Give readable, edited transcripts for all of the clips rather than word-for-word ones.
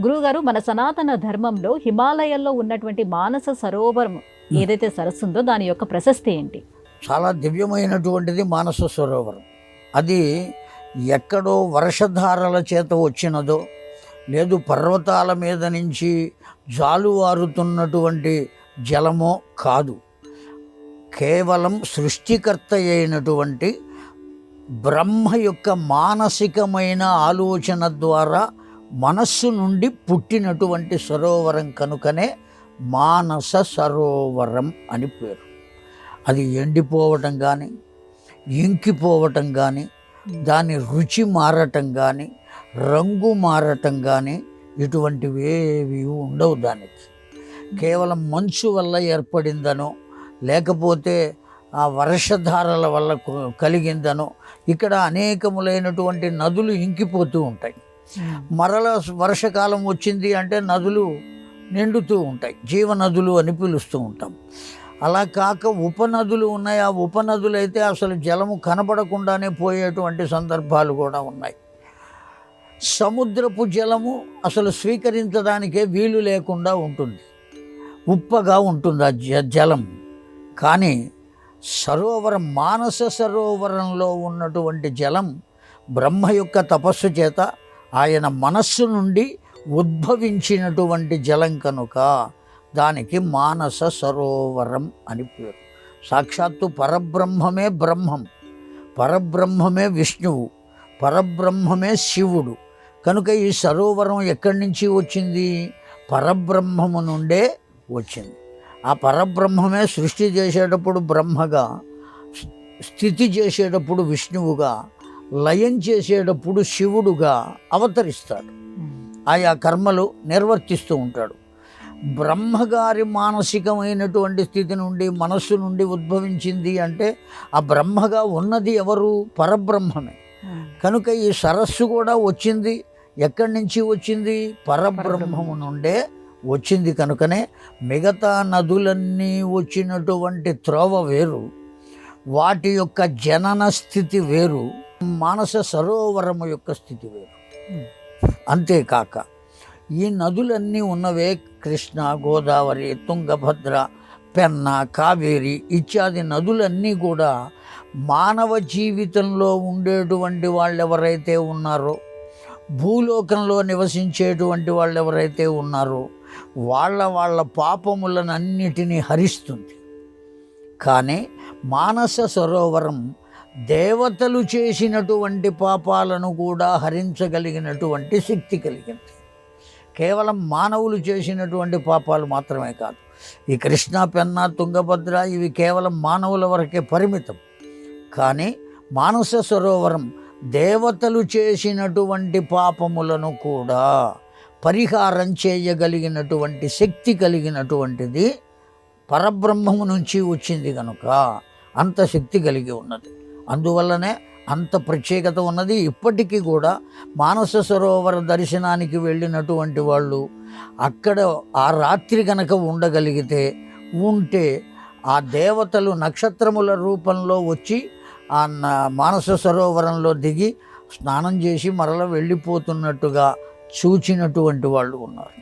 గురువుగారు, మన సనాతన ధర్మంలో హిమాలయాల్లో ఉన్నటువంటి మానస సరోవరం ఏదైతే సరస్సు ఉందో దాని యొక్క ప్రశస్తి ఏంటి? చాలా దివ్యమైనటువంటిది మానస సరోవరం. అది ఎక్కడో వర్షధారల చేత వచ్చినదో, లేదు పర్వతాల మీద నుంచి జాలువారుతున్నటువంటి జలమో కాదు. కేవలం సృష్టికర్త అయినటువంటి బ్రహ్మ యొక్క మానసికమైన ఆలోచన ద్వారా మనస్సు నుండి పుట్టినటువంటి సరోవరం కనుకనే మానస సరోవరం అని పేరు. అది ఎండిపోవటం కానీ, ఇంకిపోవటం కానీ, దాని రుచి మారటం కానీ, రంగు మారటం కానీ ఇటువంటివి ఏవి ఉండవు. దానికి కేవలం మంచు వల్ల ఏర్పడిందనో, లేకపోతే ఆ వర్షధారల వల్ల కలిగిందనో. ఇక్కడ అనేకములైనటువంటి నదులు ఇంకిపోతూ ఉంటాయి. మరల వర్షకాలం వచ్చింది అంటే నదులు నిండుతూ ఉంటాయి, జీవనదులు అని పిలుస్తూ ఉంటాం. అలా కాక ఉపనదులు ఉన్నాయి. ఆ ఉపనదులు అయితే అసలు జలము కనబడకుండానే పోయేటువంటి సందర్భాలు కూడా ఉన్నాయి. సముద్రపు జలము అసలు స్వీకరించడానికే వీలు లేకుండా ఉంటుంది, ఉప్పగా ఉంటుంది ఆ జలం. కానీ సరోవరం, మానస సరోవరంలో ఉన్నటువంటి జలం బ్రహ్మ యొక్క తపస్సు చేత ఆయన మనస్సు నుండి ఉద్భవించినటువంటి జలం కనుక దానికి మానస సరోవరం అని పేరు. సాక్షాత్తు పరబ్రహ్మమే బ్రహ్మం, పరబ్రహ్మమే విష్ణువు, పరబ్రహ్మమే శివుడు. కనుక ఈ సరోవరం ఎక్కడి నుంచి వచ్చింది? పరబ్రహ్మము నుండే వచ్చింది. ఆ పరబ్రహ్మమే సృష్టి చేసేటప్పుడు బ్రహ్మగా, స్థితి చేసేటప్పుడు విష్ణువుగా, లయం చేసేటప్పుడు శివుడుగా అవతరిస్తాడు. ఆయా కర్మలు నిర్వర్తిస్తూ ఉంటాడు. బ్రహ్మగారి మానసికమైనటువంటి స్థితి నుండి, మనస్సు నుండి ఉద్భవించింది అంటే ఆ బ్రహ్మగా ఉన్నది ఎవరు? పరబ్రహ్మమే. కనుక ఈ సరస్సు కూడా వచ్చింది ఎక్కడి నుంచి వచ్చింది? పరబ్రహ్మము నుండే వచ్చింది. కనుకనే మిగతా నదులన్నీ వచ్చినటువంటి త్రోవ వేరు, వాటి యొక్క జనన స్థితి వేరు, మానస సరోవరము యొక్క స్థితి వేరు. అంతేకాక ఈ నదులన్నీ ఉన్నవే కృష్ణ, గోదావరి, తుంగభద్ర, పెన్న, కావేరి ఇత్యాది నదులన్నీ కూడా మానవ జీవితంలో ఉండేటువంటి వాళ్ళు ఎవరైతే ఉన్నారో, భూలోకంలో నివసించేటువంటి వాళ్ళు ఎవరైతే ఉన్నారో వాళ్ళ పాపములను అన్నిటినీ హరిస్తుంది. కానీ మానస సరోవరం దేవతలు చేసినటువంటి పాపాలను కూడా హరించగలిగినటువంటి శక్తి కలిగింది. కేవలం మానవులు చేసినటువంటి పాపాలు మాత్రమే కాదు. ఈ కృష్ణ, పెన్న, తుంగభద్ర ఇవి కేవలం మానవుల వరకే పరిమితం. కానీ మానస సరోవరం దేవతలు చేసినటువంటి పాపములను కూడా పరిహారం చేయగలిగినటువంటి శక్తి కలిగినటువంటిది పరబ్రహ్మము నుంచి వచ్చింది కనుక అంత శక్తి కలిగి ఉన్నది. అందువల్లనే అంత ప్రత్యేకత ఉన్నది. ఇప్పటికీ కూడా మానస సరోవర దర్శనానికి వెళ్ళినటువంటి వాళ్ళు అక్కడ ఆ రాత్రి కనుక ఉండగలిగితే, ఉంటే ఆ దేవతలు నక్షత్రముల రూపంలో వచ్చి ఆ మానస సరోవరంలో దిగి స్నానం చేసి మరల వెళ్ళిపోతున్నట్టుగా చూచినటువంటి వాళ్ళు ఉన్నారు.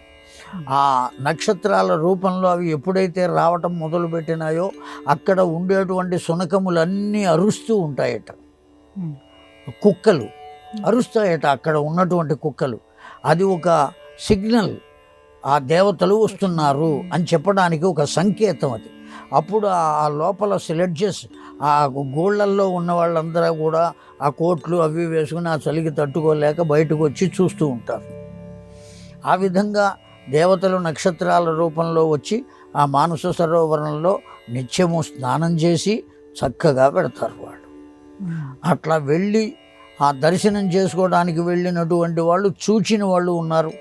ఆ నక్షత్రాల రూపంలో అవి ఎప్పుడైతే రావటం మొదలుపెట్టినాయో అక్కడ ఉండేటువంటి శునకములన్నీ అరుస్తూ ఉంటాయట, కుక్కలు అరుస్తాయట. అక్కడ ఉన్నటువంటి కుక్కలు, అది ఒక సిగ్నల్, ఆ దేవతలు వస్తున్నారు అని చెప్పడానికి ఒక సంకేతం అది. అప్పుడు ఆ లోపల స్లెడ్జెస్, ఆ గోళ్ళల్లో ఉన్న వాళ్ళందరూ కూడా ఆ కోట్లు అవి వేసుకుని ఆ చలికి తట్టుకోలేక బయటకు వచ్చి చూస్తూ ఉంటారు. ఆ విధంగా దేవతలు నక్షత్రాల రూపంలో వచ్చి ఆ మానస సరోవరంలో నిత్యము స్నానం చేసి చక్కగా పెడతారు వాళ్ళు. అట్లా వెళ్ళి ఆ దర్శనం చేసుకోవడానికి వెళ్ళినటువంటి వాళ్ళు చూచిన వాళ్ళు ఉన్నారు.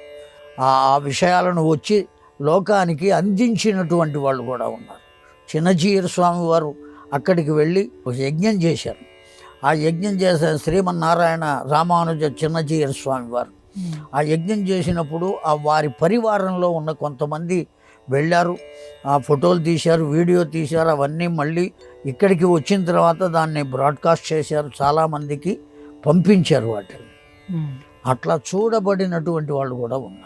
ఆ విషయాలను వచ్చి లోకానికి అందించినటువంటి వాళ్ళు కూడా ఉన్నారు. చిన్నజీయర్ స్వామి వారు అక్కడికి వెళ్ళి ఒక యజ్ఞం చేశారు. ఆ యజ్ఞం చేసే శ్రీమన్నారాయణ రామానుజ చిన్నజీయర్ స్వామి వారు ఆ యజ్ఞం చేసినప్పుడు ఆ వారి పరివారంలో ఉన్న కొంతమంది వెళ్ళారు, ఆ ఫోటోలు తీశారు, వీడియో తీశారు. అవన్నీ మళ్ళీ ఇక్కడికి వచ్చిన తర్వాత దాన్ని బ్రాడ్కాస్ట్ చేశారు, చాలామందికి పంపించారు వాటిని. అట్లా చూడబడినటువంటి వాళ్ళు కూడా ఉన్నారు.